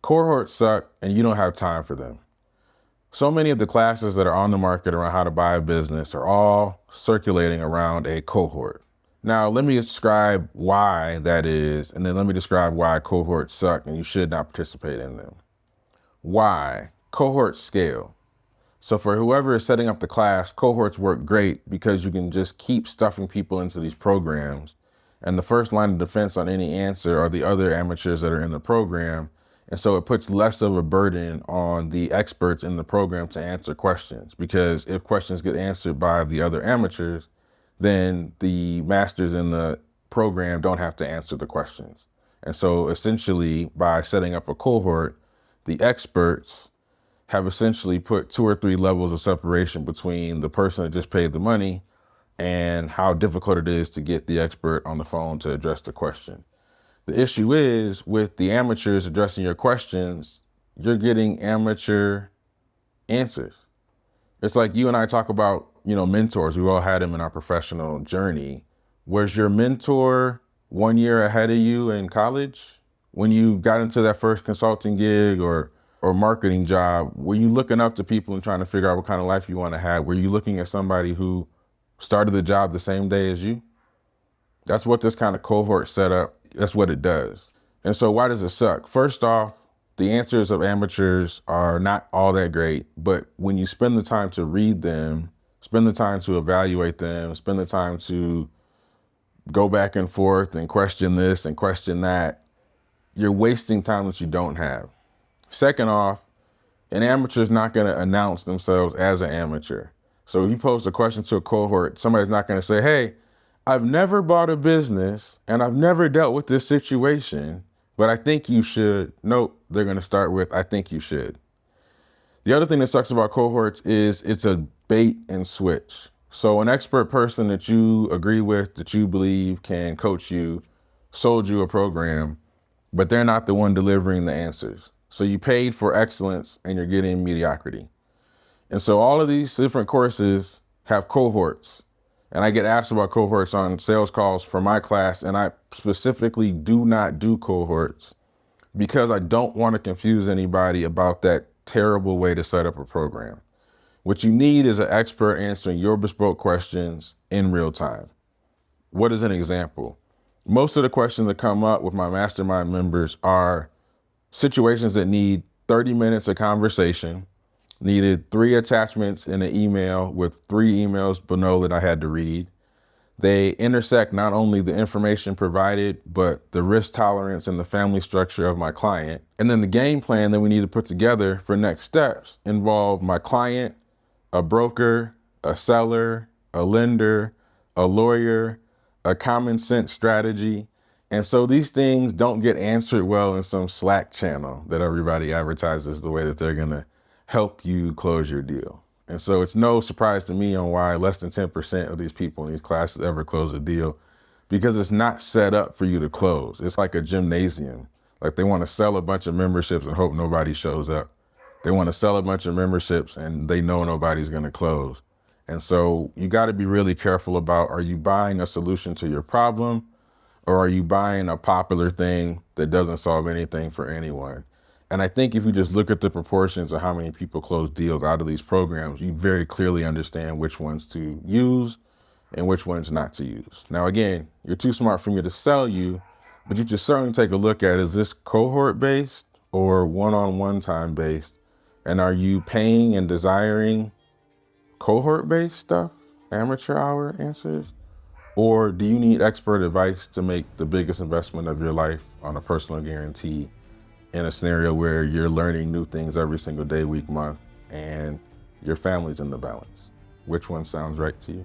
Cohorts suck and you don't have time for them. So many of the classes that are on the market around how to buy a business are all circulating around a cohort. Now, let me describe why that is, and then let me describe why cohorts suck and you should not participate in them. Why? Cohorts scale. So for whoever is setting up the class, cohorts work great because you can just keep stuffing people into these programs. And the first line of defense on any answer are the other amateurs that are in the program. And so it puts less of a burden on the experts in the program to answer questions, because if questions get answered by the other amateurs, then the masters in the program don't have to answer the questions. And so essentially, by setting up a cohort, the experts have essentially put 2 or 3 levels of separation between the person that just paid the money and how difficult it is to get the expert on the phone to address the question. The issue is with the amateurs addressing your questions, you're getting amateur answers. It's like you and I talk about, mentors. We've all had them in our professional journey. Was your mentor 1 year ahead of you in college? When you got into that first consulting gig or marketing job, were you looking up to people and trying to figure out what kind of life you want to have? Were you looking at somebody who started the job the same day as you? That's what this kind of cohort setup, that's what it does. And so why does it suck? First off, the answers of amateurs are not all that great, but when you spend the time to read them, spend the time to evaluate them, spend the time to go back and forth and question this and question that, you're wasting time that you don't have. Second off, an amateur is not going to announce themselves as an amateur. So if you pose a question to a cohort, somebody's not going to say, hey, I've never bought a business and I've never dealt with this situation, but I think you should. Nope, they're going to start with, I think you should. The other thing that sucks about cohorts is it's a bait and switch. So an expert person that you agree with, that you believe can coach you, sold you a program, but they're not the one delivering the answers. So you paid for excellence and you're getting mediocrity. And so all of these different courses have cohorts. And I get asked about cohorts on sales calls for my class, and I specifically do not do cohorts because I don't want to confuse anybody about that terrible way to set up a program. What you need is an expert answering your bespoke questions in real time. What is an example? Most of the questions that come up with my mastermind members are situations that need 30 minutes of conversation, needed 3 attachments in an email with 3 emails below that I had to read. They intersect not only the information provided, but the risk tolerance and the family structure of my client. And then the game plan that we need to put together for next steps involve my client, a broker, a seller, a lender, a lawyer, a common sense strategy. And so these things don't get answered well in some Slack channel that everybody advertises the way that they're going to help you close your deal. And so it's no surprise to me on why less than 10% of these people in these classes ever close a deal, because it's not set up for you to close. It's like a gymnasium. Like they want to sell a bunch of memberships and hope nobody shows up. They want to sell a bunch of memberships and they know nobody's going to close. And so you got to be really careful about, are you buying a solution to your problem, or are you buying a popular thing that doesn't solve anything for anyone? And I think if you just look at the proportions of how many people close deals out of these programs, you very clearly understand which ones to use and which ones not to use. Now, again, you're too smart for me to sell you, but you should certainly take a look at, is this cohort based or one-on-one time based? And are you paying and desiring cohort based stuff, amateur hour answers? Or do you need expert advice to make the biggest investment of your life on a personal guarantee in a scenario where you're learning new things every single day, week, month, and your family's in the balance? Which one sounds right to you?